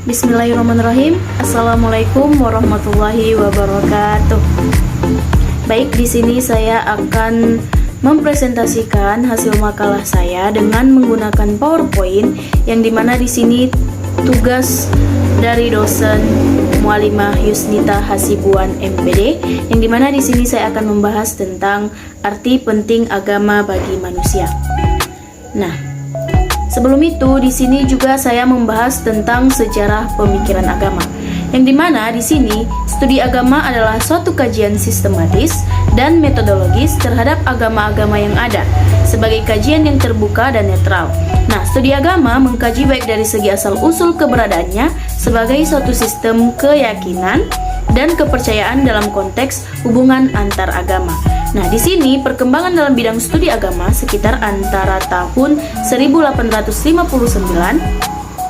Bismillahirrahmanirrahim. Assalamualaikum warahmatullahi wabarakatuh. Baik, di sini saya akan mempresentasikan hasil makalah saya dengan menggunakan PowerPoint, yang dimana di sini tugas dari dosen Mualimah Yusnita Hasibuan MPD, yang dimana di sini saya akan membahas tentang arti penting agama bagi manusia. Nah, sebelum itu di sini juga saya membahas tentang sejarah pemikiran agama, yang dimana di sini studi agama adalah suatu kajian sistematis dan metodologis terhadap agama-agama yang ada sebagai kajian yang terbuka dan netral. Nah, studi agama mengkaji baik dari segi asal-usul keberadaannya sebagai suatu sistem keyakinan dan kepercayaan dalam konteks hubungan antar agama. Nah, di sini perkembangan dalam bidang studi agama sekitar antara tahun 1859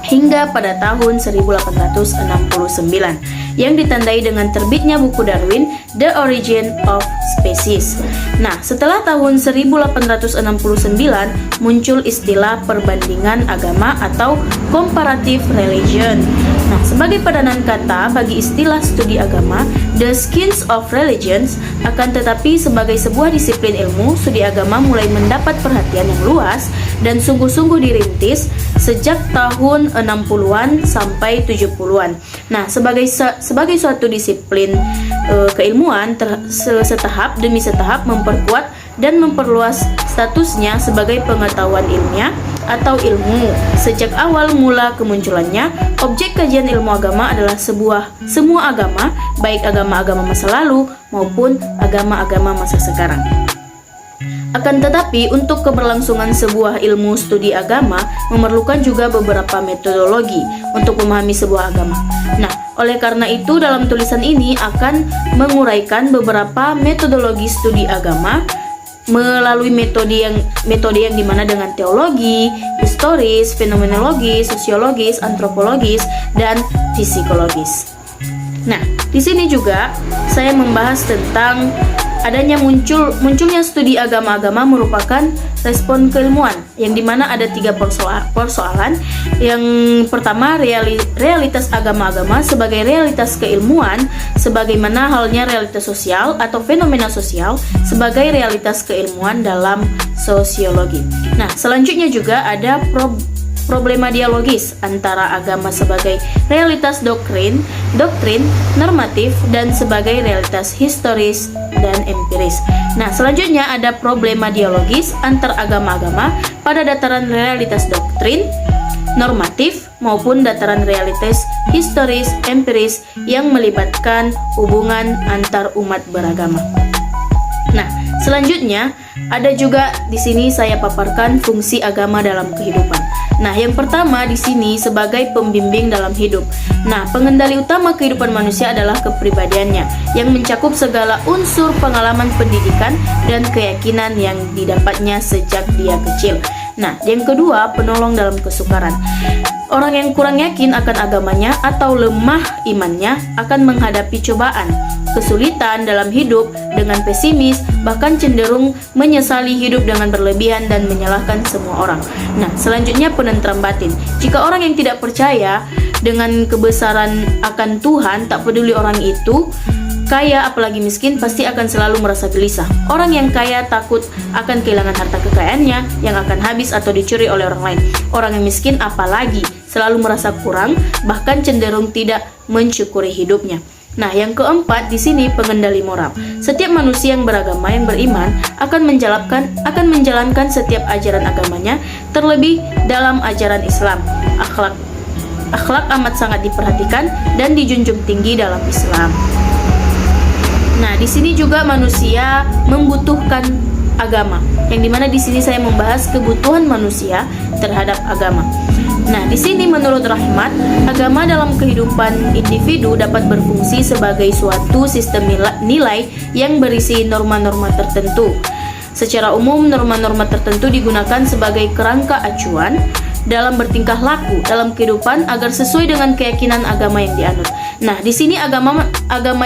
hingga pada tahun 1869 yang ditandai dengan terbitnya buku Darwin, The Origin of Species. Nah, setelah tahun 1869 muncul istilah perbandingan agama atau comparative religion. Nah, sebagai padanan kata bagi istilah studi agama, the science of religions, akan tetapi sebagai sebuah disiplin ilmu, studi agama mulai mendapat perhatian yang luas dan sungguh-sungguh dirintis sejak tahun 60-an sampai 70-an. Nah, sebagai suatu disiplin keilmuan setahap demi setahap memperkuat dan memperluas statusnya sebagai pengetahuan ilmiah atau ilmu. Sejak awal mula kemunculannya, objek kajian ilmu agama adalah semua agama, baik agama-agama masa lalu maupun agama-agama masa sekarang. Akan tetapi, untuk keberlangsungan sebuah ilmu studi agama memerlukan juga beberapa metodologi untuk memahami sebuah agama. Nah, oleh karena itu dalam tulisan ini akan menguraikan beberapa metodologi studi agama melalui metode yang dimana dengan teologi, historis, fenomenologis, sosiologis, antropologis, dan psikologis. Nah, di sini juga saya membahas tentang adanya munculnya studi agama-agama merupakan respon keilmuan, yang dimana ada 3 persoalan. Yang pertama, realitas agama-agama sebagai realitas keilmuan, sebagaimana halnya realitas sosial atau fenomena sosial sebagai realitas keilmuan dalam sosiologi. Nah, selanjutnya juga ada problema dialogis antara agama sebagai realitas doktrin, normatif, dan sebagai realitas historis dan empiris. Nah, selanjutnya ada problema dialogis antar agama-agama pada dataran realitas doktrin, normatif, maupun dataran realitas historis, empiris yang melibatkan hubungan antar umat beragama. Nah, selanjutnya ada juga di sini saya paparkan fungsi agama dalam kehidupan. Nah, yang pertama di sini sebagai pembimbing dalam hidup. Nah, pengendali utama kehidupan manusia adalah kepribadiannya yang mencakup segala unsur pengalaman pendidikan dan keyakinan yang didapatnya sejak dia kecil. Nah, yang kedua, penolong dalam kesukaran. Orang yang kurang yakin akan agamanya atau lemah imannya akan menghadapi cobaan, kesulitan dalam hidup dengan pesimis, bahkan cenderung menyesali hidup dengan berlebihan dan menyalahkan semua orang. Nah, selanjutnya penentram batin. Jika orang yang tidak percaya dengan kebesaran akan Tuhan, tak peduli orang itu kaya apalagi miskin, pasti akan selalu merasa gelisah. Orang yang kaya takut akan kehilangan harta kekayaannya yang akan habis atau dicuri oleh orang lain. Orang yang miskin apalagi selalu merasa kurang, bahkan cenderung tidak mensyukuri hidupnya. Nah, yang keempat di sini pengendali moral. Setiap manusia yang beragama, yang beriman akan menjalankan setiap ajaran agamanya, terlebih dalam ajaran Islam. Akhlak amat sangat diperhatikan dan dijunjung tinggi dalam Islam. Nah, di sini juga manusia membutuhkan agama, yang dimana di sini saya membahas kebutuhan manusia terhadap agama. Nah, di sini menurut Rahmat, agama dalam kehidupan individu dapat berfungsi sebagai suatu sistem nilai yang berisi norma-norma tertentu. Secara umum, norma-norma tertentu digunakan sebagai kerangka acuan dalam bertingkah laku dalam kehidupan agar sesuai dengan keyakinan agama yang dianut. Nah, di sini agama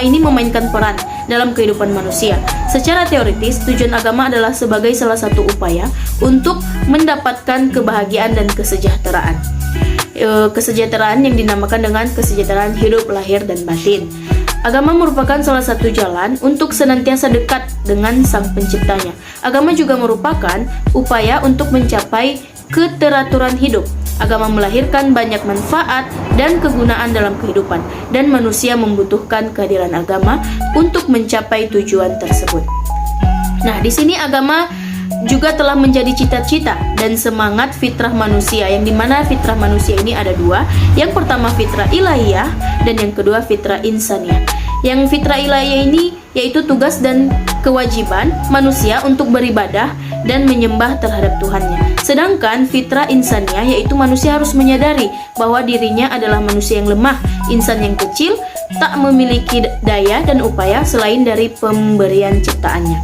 ini memainkan peran dalam kehidupan manusia. Secara teoritis, tujuan agama adalah sebagai salah satu upaya untuk mendapatkan kebahagiaan dan kesejahteraan. Kesejahteraan yang dinamakan dengan kesejahteraan hidup, lahir, dan batin. Agama merupakan salah satu jalan untuk senantiasa dekat dengan Sang Penciptanya. Agama juga merupakan upaya untuk mencapai keteraturan hidup. Agama melahirkan banyak manfaat dan kegunaan dalam kehidupan, dan manusia membutuhkan kehadiran agama untuk mencapai tujuan tersebut. Nah, di sini agama juga telah menjadi cita-cita dan semangat fitrah manusia, yang dimana fitrah manusia ini ada dua. Yang pertama fitrah ilahiyah dan yang kedua fitrah insaniyah. Yang fitrah ilahiyah ini yaitu tugas dan kewajiban manusia untuk beribadah dan menyembah terhadap Tuhannya. Sedangkan fitrah insaniyah yaitu manusia harus menyadari bahwa dirinya adalah manusia yang lemah, insan yang kecil, tak memiliki daya dan upaya selain dari pemberian ciptaannya.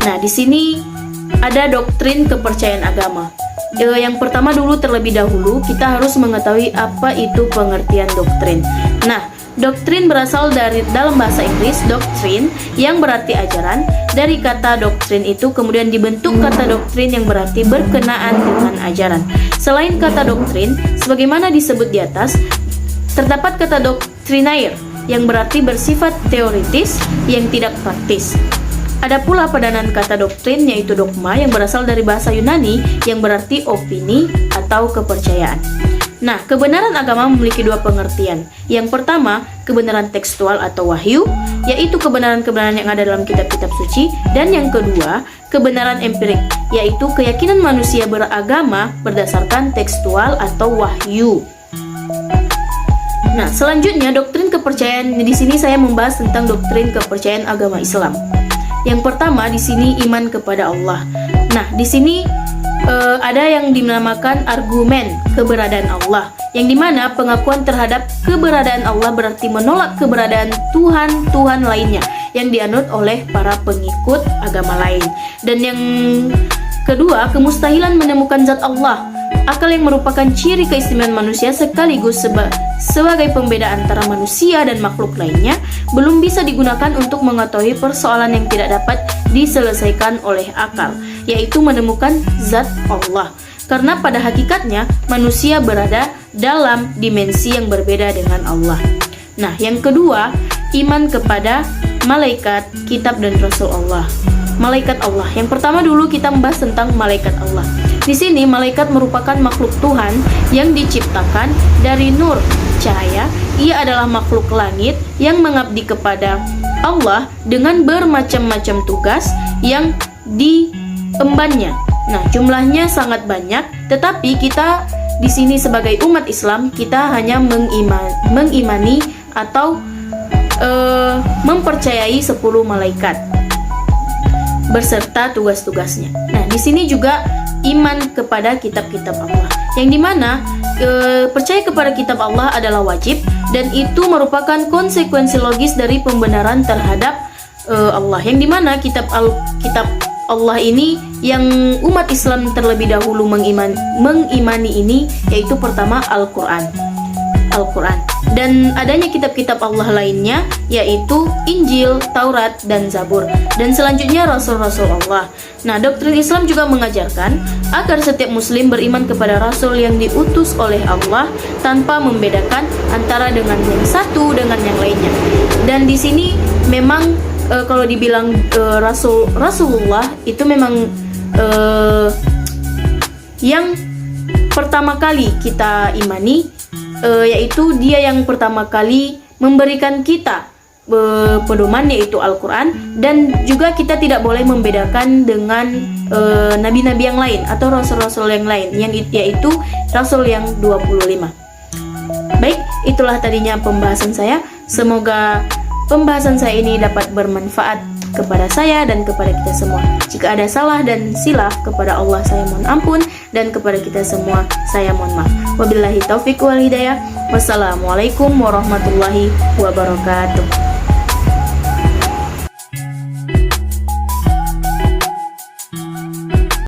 Nah, di sini ada doktrin kepercayaan agama. Yang pertama dulu, terlebih dahulu kita harus mengetahui apa itu pengertian doktrin. Nah, doktrin berasal dari dalam bahasa Inggris doctrine yang berarti ajaran. Dari kata doktrin itu kemudian dibentuk kata doktrin yang berarti berkenaan dengan ajaran. Selain kata doktrin, sebagaimana disebut di atas, terdapat kata doktrinaire yang berarti bersifat teoritis yang tidak praktis. Ada pula padanan kata doktrin yaitu dogma yang berasal dari bahasa Yunani yang berarti opini atau kepercayaan. Nah, kebenaran agama memiliki dua pengertian. Yang pertama, kebenaran tekstual atau wahyu, yaitu kebenaran-kebenaran yang ada dalam kitab-kitab suci. Dan yang kedua, kebenaran empirik, yaitu keyakinan manusia beragama berdasarkan tekstual atau wahyu. Nah, selanjutnya doktrin kepercayaan. Di sini saya membahas tentang doktrin kepercayaan agama Islam. Yang pertama di sini iman kepada Allah. Nah, di sini ada yang dinamakan argumen keberadaan Allah, yang dimana pengakuan terhadap keberadaan Allah berarti menolak keberadaan Tuhan lainnya yang dianut oleh para pengikut agama lain. Dan yang kedua, kemustahilan menemukan zat Allah, akal yang merupakan ciri keistimewaan manusia sekaligus sebagai pembeda antara manusia dan makhluk lainnya, belum bisa digunakan untuk mengetahui persoalan yang tidak dapat diselesaikan oleh akal, yaitu menemukan zat Allah. Karena pada hakikatnya manusia berada dalam dimensi yang berbeda dengan Allah. Nah, yang kedua, iman kepada malaikat, kitab dan rasul Allah. Malaikat Allah. Yang pertama dulu kita membahas tentang malaikat Allah. Di sini malaikat merupakan makhluk Tuhan yang diciptakan dari nur, cahaya. Ia adalah makhluk langit yang mengabdi kepada Allah dengan bermacam-macam tugas yang diembannya. Nah, jumlahnya sangat banyak, tetapi kita di sini sebagai umat Islam kita hanya mengimani atau mempercayai 10 malaikat berserta tugas-tugasnya. Nah, di sini juga iman kepada kitab-kitab Allah, yang dimana percaya kepada kitab Allah adalah wajib, dan itu merupakan konsekuensi logis dari pembenaran terhadap Allah, yang dimana kitab Allah ini yang umat Islam terlebih dahulu mengimani ini, yaitu pertama Al-Quran. Dan adanya kitab-kitab Allah lainnya yaitu Injil, Taurat, dan Zabur. Dan selanjutnya Rasul-Rasul Allah. Nah, doktrin Islam juga mengajarkan agar setiap muslim beriman kepada Rasul yang diutus oleh Allah tanpa membedakan antara dengan yang satu dengan yang lainnya. Dan di sini memang kalau dibilang Rasulullah itu memang yang pertama kali kita imani, yaitu dia yang pertama kali memberikan kita pedoman, yaitu Al-Quran. Dan juga kita tidak boleh membedakan dengan nabi-nabi yang lain atau rasul-rasul yang lain, yaitu rasul yang 25. Baik, itulah tadinya pembahasan saya. Semoga pembahasan saya ini dapat bermanfaat kepada saya dan kepada kita semua. Jika ada salah dan silaf, kepada Allah saya mohon ampun, dan kepada kita semua saya mohon maaf. Wabillahi taufiq wal hidayah. Wassalamualaikum warahmatullahi wabarakatuh.